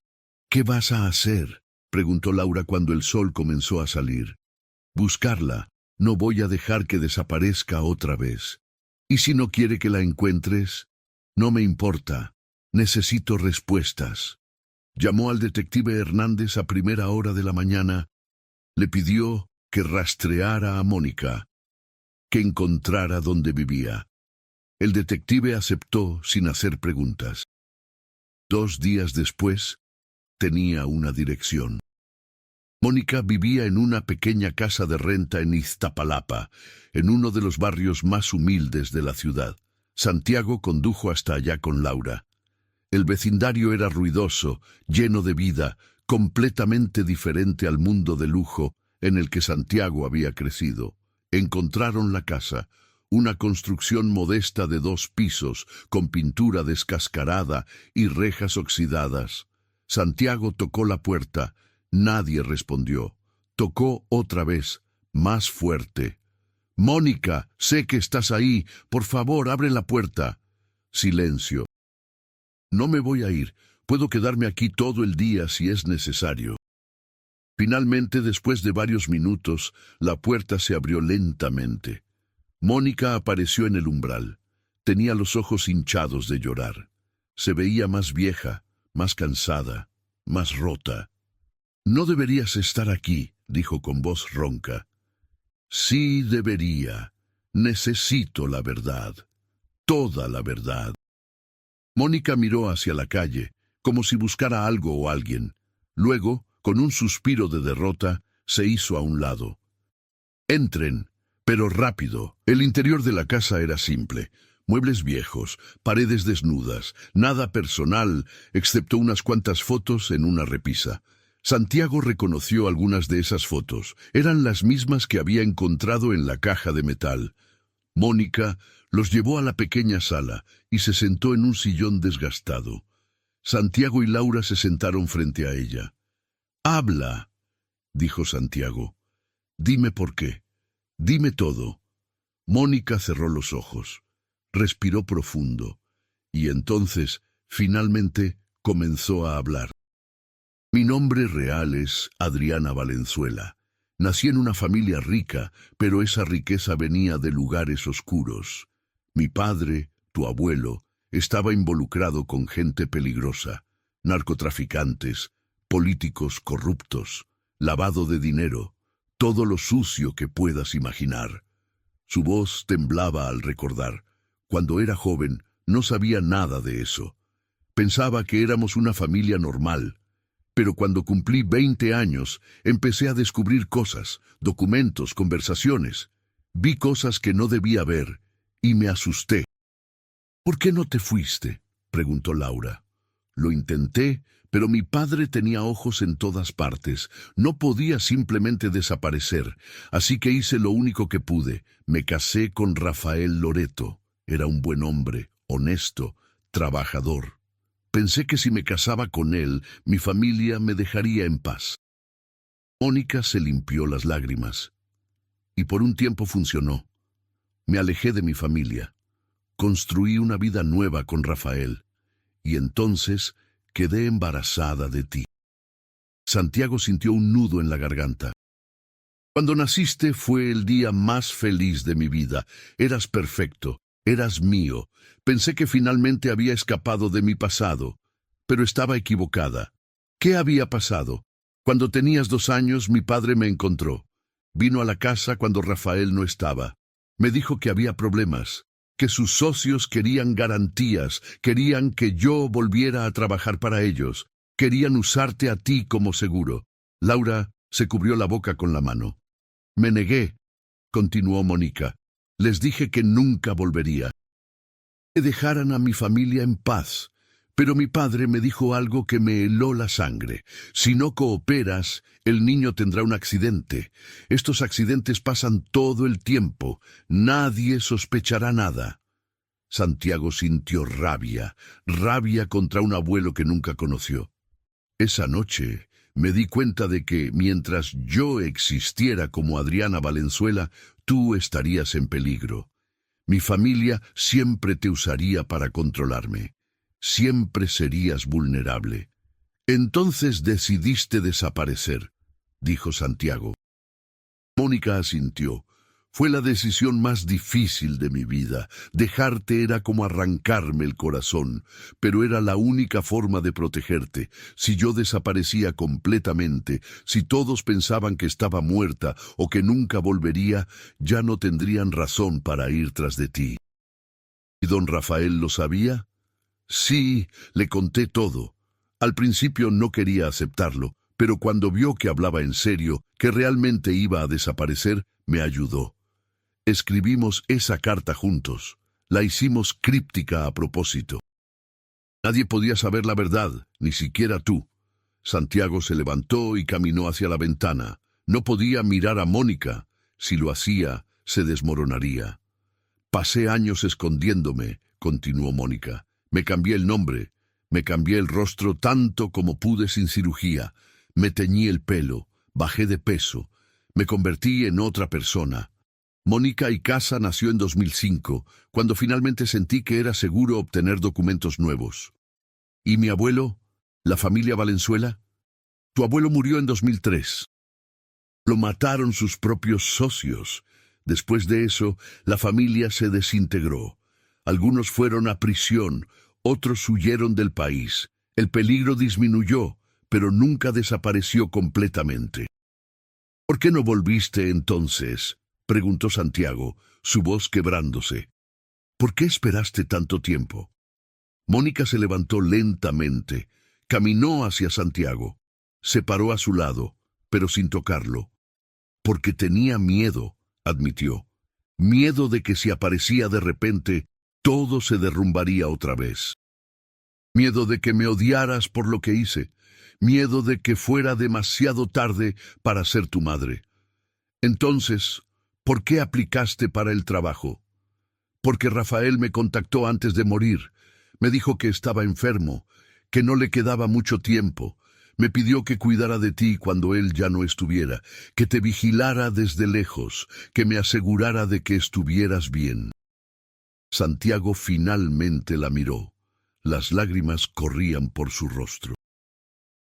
¿Qué vas a hacer?, preguntó Laura cuando el sol comenzó a salir. Buscarla. No voy a dejar que desaparezca otra vez. ¿Y si no quiere que la encuentres? No me importa. Necesito respuestas. Llamó al detective Hernández a primera hora de la mañana. Le pidió que rastreara a Mónica, que encontrara dónde vivía. El detective aceptó sin hacer preguntas. 2 días después, tenía una dirección. Mónica vivía en una pequeña casa de renta en Iztapalapa, en uno de los barrios más humildes de la ciudad. Santiago condujo hasta allá con Laura. El vecindario era ruidoso, lleno de vida, completamente diferente al mundo de lujo en el que Santiago había crecido. Encontraron la casa, una construcción modesta de 2 pisos, con pintura descascarada y rejas oxidadas. Santiago tocó la puerta. Nadie respondió. Tocó otra vez, más fuerte. «Mónica, sé que estás ahí. Por favor, abre la puerta». Silencio. «No me voy a ir. Puedo quedarme aquí todo el día si es necesario». Finalmente, después de varios minutos, la puerta se abrió lentamente. Mónica apareció en el umbral. Tenía los ojos hinchados de llorar. Se veía más vieja, más cansada, más rota. «No deberías estar aquí», dijo con voz ronca. «Sí debería. Necesito la verdad. Toda la verdad». Mónica miró hacia la calle, como si buscara algo o alguien. Luego, con un suspiro de derrota, se hizo a un lado. «Entren, pero rápido». El interior de la casa era simple. Muebles viejos, paredes desnudas, nada personal, excepto unas cuantas fotos en una repisa. Santiago reconoció algunas de esas fotos. Eran las mismas que había encontrado en la caja de metal. Mónica los llevó a la pequeña sala y se sentó en un sillón desgastado. Santiago y Laura se sentaron frente a ella. «Habla», dijo Santiago. «Dime por qué. Dime todo». Mónica cerró los ojos. Respiró profundo. Y entonces, finalmente, comenzó a hablar. «Mi nombre real es Adriana Valenzuela. Nací en una familia rica, pero esa riqueza venía de lugares oscuros. Mi padre, tu abuelo, estaba involucrado con gente peligrosa, narcotraficantes, políticos corruptos, lavado de dinero, todo lo sucio que puedas imaginar». Su voz temblaba al recordar. Cuando era joven, no sabía nada de eso. Pensaba que éramos una familia normal. Pero cuando cumplí 20 años, empecé a descubrir cosas, documentos, conversaciones. Vi cosas que no debía ver, y me asusté. «¿Por qué no te fuiste?», preguntó Laura. «Lo intenté, pero mi padre tenía ojos en todas partes. No podía simplemente desaparecer, así que hice lo único que pude. Me casé con Rafael Loreto. Era un buen hombre, honesto, trabajador. Pensé que si me casaba con él, mi familia me dejaría en paz». Mónica se limpió las lágrimas. Y por un tiempo funcionó. Me alejé de mi familia. Construí una vida nueva con Rafael. Y entonces quedé embarazada de ti. Santiago sintió un nudo en la garganta. Cuando naciste fue el día más feliz de mi vida. Eras perfecto, eras mío. Pensé que finalmente había escapado de mi pasado, pero estaba equivocada. ¿Qué había pasado? Cuando tenías 2 años, mi padre me encontró. Vino a la casa cuando Rafael no estaba. Me dijo que había problemas, que sus socios querían garantías, querían que yo volviera a trabajar para ellos, querían usarte a ti como seguro. Laura se cubrió la boca con la mano. Me negué, continuó Mónica. Les dije que nunca volvería. Que dejaran a mi familia en paz. Pero mi padre me dijo algo que me heló la sangre. Si no cooperas, el niño tendrá un accidente. Estos accidentes pasan todo el tiempo. Nadie sospechará nada. Santiago sintió rabia, rabia contra un abuelo que nunca conoció. Esa noche me di cuenta de que, mientras yo existiera como Adriana Valenzuela, tú estarías en peligro. Mi familia siempre te usaría para controlarme. Siempre serías vulnerable. Entonces decidiste desaparecer, dijo Santiago. Mónica asintió. Fue la decisión más difícil de mi vida. Dejarte era como arrancarme el corazón, pero era la única forma de protegerte. Si yo desaparecía completamente, si todos pensaban que estaba muerta o que nunca volvería, ya no tendrían razón para ir tras de ti. ¿Y don Rafael lo sabía? Sí, le conté todo. Al principio no quería aceptarlo, pero cuando vio que hablaba en serio, que realmente iba a desaparecer, me ayudó. Escribimos esa carta juntos. La hicimos críptica a propósito. Nadie podía saber la verdad, ni siquiera tú. Santiago se levantó y caminó hacia la ventana. No podía mirar a Mónica. Si lo hacía, se desmoronaría. Pasé años escondiéndome, continuó Mónica. Me cambié el nombre, me cambié el rostro tanto como pude sin cirugía. Me teñí el pelo, bajé de peso, me convertí en otra persona. Mónica Icaza nació en 2005, cuando finalmente sentí que era seguro obtener documentos nuevos. ¿Y mi abuelo? ¿La familia Valenzuela? Tu abuelo murió en 2003. Lo mataron sus propios socios. Después de eso, la familia se desintegró. Algunos fueron a prisión, otros huyeron del país. El peligro disminuyó, pero nunca desapareció completamente. ¿Por qué no volviste entonces?, preguntó Santiago, su voz quebrándose. ¿Por qué esperaste tanto tiempo? Mónica se levantó lentamente, caminó hacia Santiago, se paró a su lado, pero sin tocarlo. Porque tenía miedo, admitió. Miedo de que si aparecía de repente, todo se derrumbaría otra vez. Miedo de que me odiaras por lo que hice. Miedo de que fuera demasiado tarde para ser tu madre. Entonces, ¿por qué aplicaste para el trabajo? Porque Rafael me contactó antes de morir. Me dijo que estaba enfermo, que no le quedaba mucho tiempo. Me pidió que cuidara de ti cuando él ya no estuviera, que te vigilara desde lejos, que me asegurara de que estuvieras bien. Santiago finalmente la miró. Las lágrimas corrían por su rostro.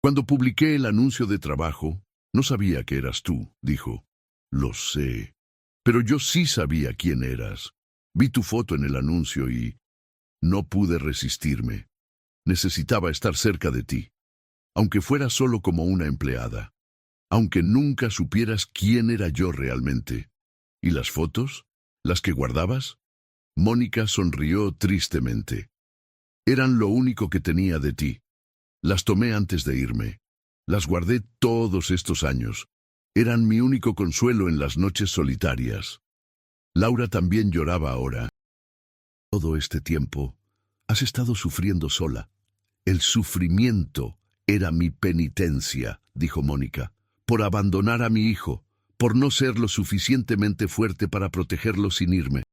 Cuando publiqué el anuncio de trabajo, no sabía que eras tú, dijo. Lo sé. Pero yo sí sabía quién eras. Vi tu foto en el anuncio y no pude resistirme. Necesitaba estar cerca de ti, aunque fuera solo como una empleada, aunque nunca supieras quién era yo realmente. ¿Y las fotos? ¿Las que guardabas? Mónica sonrió tristemente. Eran lo único que tenía de ti. Las tomé antes de irme. Las guardé todos estos años. Eran mi único consuelo en las noches solitarias. Laura también lloraba ahora. Todo este tiempo has estado sufriendo sola. El sufrimiento era mi penitencia, dijo Mónica, por abandonar a mi hijo, por no ser lo suficientemente fuerte para protegerlo sin irme.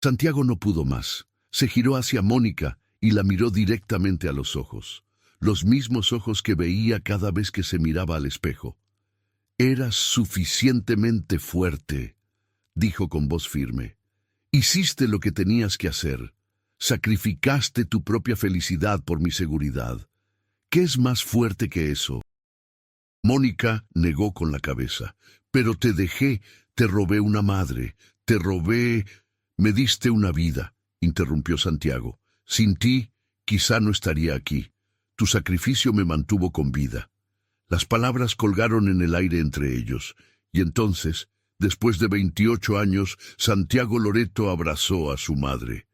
Santiago no pudo más. Se giró hacia Mónica y la miró directamente a los ojos, los mismos ojos que veía cada vez que se miraba al espejo. Eras suficientemente fuerte, dijo con voz firme. Hiciste lo que tenías que hacer. Sacrificaste tu propia felicidad por mi seguridad. ¿Qué es más fuerte que eso? Mónica negó con la cabeza. Pero te dejé, te robé una madre, te robé... Me diste una vida, interrumpió Santiago. Sin ti, quizá no estaría aquí. Tu sacrificio me mantuvo con vida. Las palabras colgaron en el aire entre ellos, y entonces, después de 28 años, Santiago Loreto abrazó a su madre.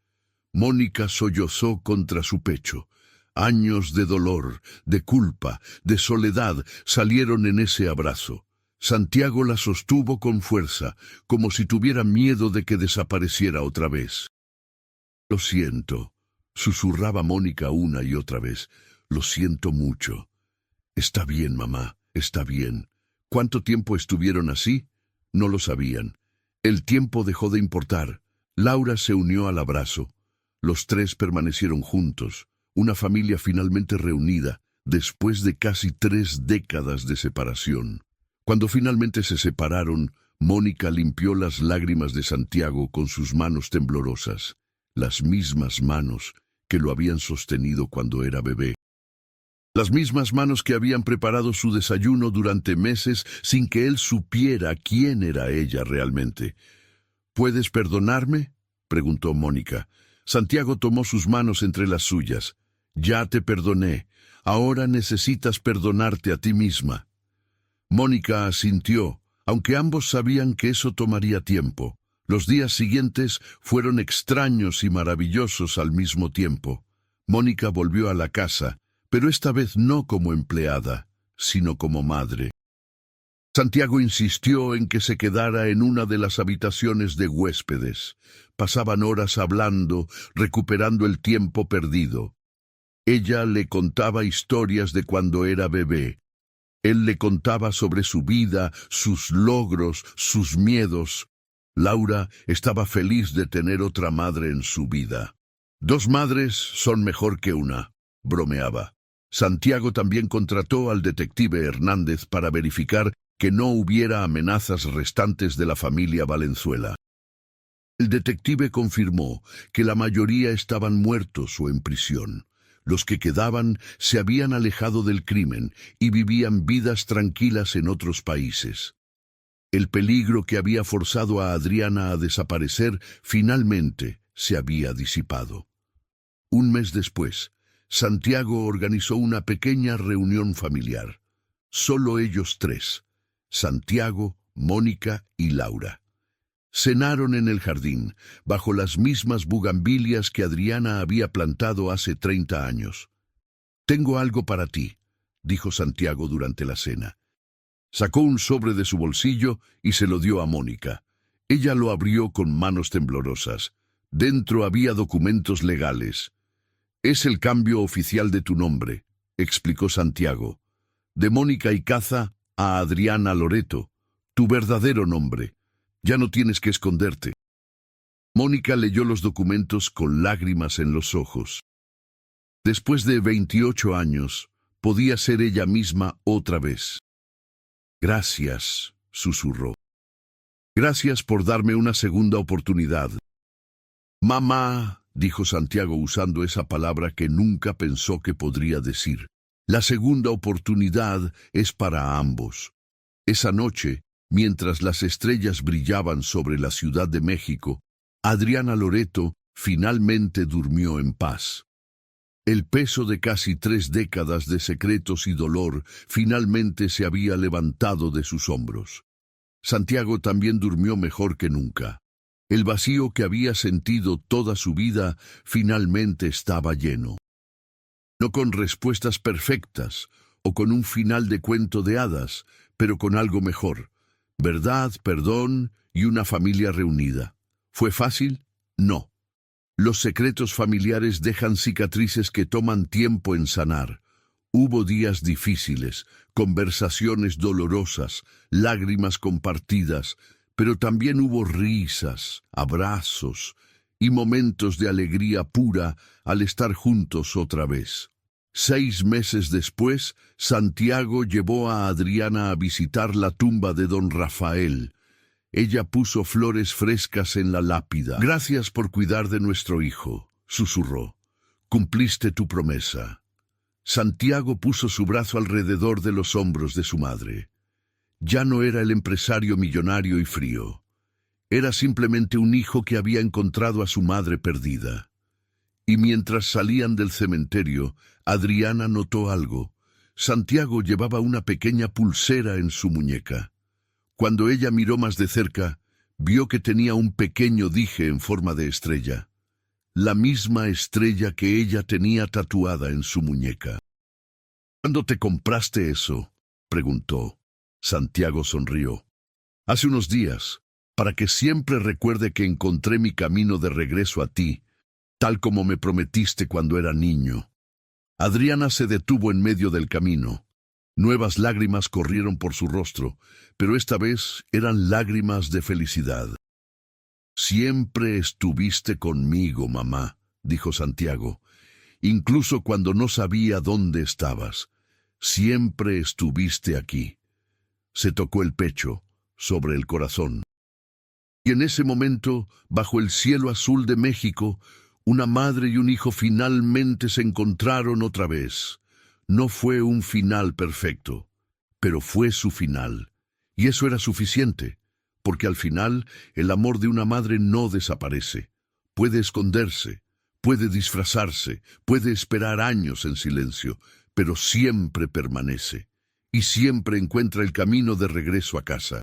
Mónica sollozó contra su pecho. Años de dolor, de culpa, de soledad salieron en ese abrazo. Santiago la sostuvo con fuerza, como si tuviera miedo de que desapareciera otra vez. Lo siento, susurraba Mónica una y otra vez. Lo siento mucho. Está bien, mamá, está bien. ¿Cuánto tiempo estuvieron así? No lo sabían. El tiempo dejó de importar. Laura se unió al abrazo. Los tres permanecieron juntos, una familia finalmente reunida, después de casi 3 décadas de separación. Cuando finalmente se separaron, Mónica limpió las lágrimas de Santiago con sus manos temblorosas, las mismas manos que lo habían sostenido cuando era bebé. Las mismas manos que habían preparado su desayuno durante meses sin que él supiera quién era ella realmente. ¿Puedes perdonarme?, preguntó Mónica. Santiago tomó sus manos entre las suyas. Ya te perdoné. Ahora necesitas perdonarte a ti misma. Mónica asintió, aunque ambos sabían que eso tomaría tiempo. Los días siguientes fueron extraños y maravillosos al mismo tiempo. Mónica volvió a la casa, pero esta vez no como empleada, sino como madre. Santiago insistió en que se quedara en una de las habitaciones de huéspedes. Pasaban horas hablando, recuperando el tiempo perdido. Ella le contaba historias de cuando era bebé. Él le contaba sobre su vida, sus logros, sus miedos. Laura estaba feliz de tener otra madre en su vida. 2 madres son mejor que una, bromeaba. Santiago también contrató al detective Hernández para verificar que no hubiera amenazas restantes de la familia Valenzuela. El detective confirmó que la mayoría estaban muertos o en prisión. Los que quedaban se habían alejado del crimen y vivían vidas tranquilas en otros países. El peligro que había forzado a Adriana a desaparecer finalmente se había disipado. Un mes después, Santiago organizó una pequeña reunión familiar. Solo ellos 3, Santiago, Mónica y Laura. Cenaron en el jardín, bajo las mismas bugambilias que Adriana había plantado hace 30 años. «Tengo algo para ti», dijo Santiago durante la cena. Sacó un sobre de su bolsillo y se lo dio a Mónica. Ella lo abrió con manos temblorosas. Dentro había documentos legales. «Es el cambio oficial de tu nombre», explicó Santiago. «De Mónica Icaza a Adriana Loreto, tu verdadero nombre. Ya no tienes que esconderte». Mónica leyó los documentos con lágrimas en los ojos. Después de 28 años, podía ser ella misma otra vez. «Gracias», susurró. «Gracias por darme una segunda oportunidad». «Mamá», dijo Santiago usando esa palabra que nunca pensó que podría decir. «La segunda oportunidad es para ambos». Esa noche, mientras las estrellas brillaban sobre la Ciudad de México, Adriana Loreto finalmente durmió en paz. El peso de casi 3 décadas de secretos y dolor finalmente se había levantado de sus hombros. Santiago también durmió mejor que nunca. El vacío que había sentido toda su vida finalmente estaba lleno. No con respuestas perfectas o con un final de cuento de hadas, pero con algo mejor. Verdad, perdón y una familia reunida. ¿Fue fácil? No. Los secretos familiares dejan cicatrices que toman tiempo en sanar. Hubo días difíciles, conversaciones dolorosas, lágrimas compartidas, pero también hubo risas, abrazos y momentos de alegría pura al estar juntos otra vez. 6 meses después, Santiago llevó a Adriana a visitar la tumba de don Rafael. Ella puso flores frescas en la lápida. Gracias por cuidar de nuestro hijo, susurró. Cumpliste tu promesa. Santiago puso su brazo alrededor de los hombros de su madre. Ya no era el empresario millonario y frío. Era simplemente un hijo que había encontrado a su madre perdida. Y mientras salían del cementerio, Adriana notó algo. Santiago llevaba una pequeña pulsera en su muñeca. Cuando ella miró más de cerca, vio que tenía un pequeño dije en forma de estrella. La misma estrella que ella tenía tatuada en su muñeca. ¿Cuándo te compraste eso?, preguntó. Santiago sonrió. Hace unos días, para que siempre recuerde que encontré mi camino de regreso a ti, tal como me prometiste cuando era niño. Adriana se detuvo en medio del camino. Nuevas lágrimas corrieron por su rostro, pero esta vez eran lágrimas de felicidad. Siempre estuviste conmigo, mamá, dijo Santiago, incluso cuando no sabía dónde estabas. Siempre estuviste aquí. Se tocó el pecho, sobre el corazón. Y en ese momento, bajo el cielo azul de México, una madre y un hijo finalmente se encontraron otra vez. No fue un final perfecto, pero fue su final. Y eso era suficiente, porque al final el amor de una madre no desaparece. Puede esconderse, puede disfrazarse, puede esperar años en silencio, pero siempre permanece. Y siempre encuentra el camino de regreso a casa.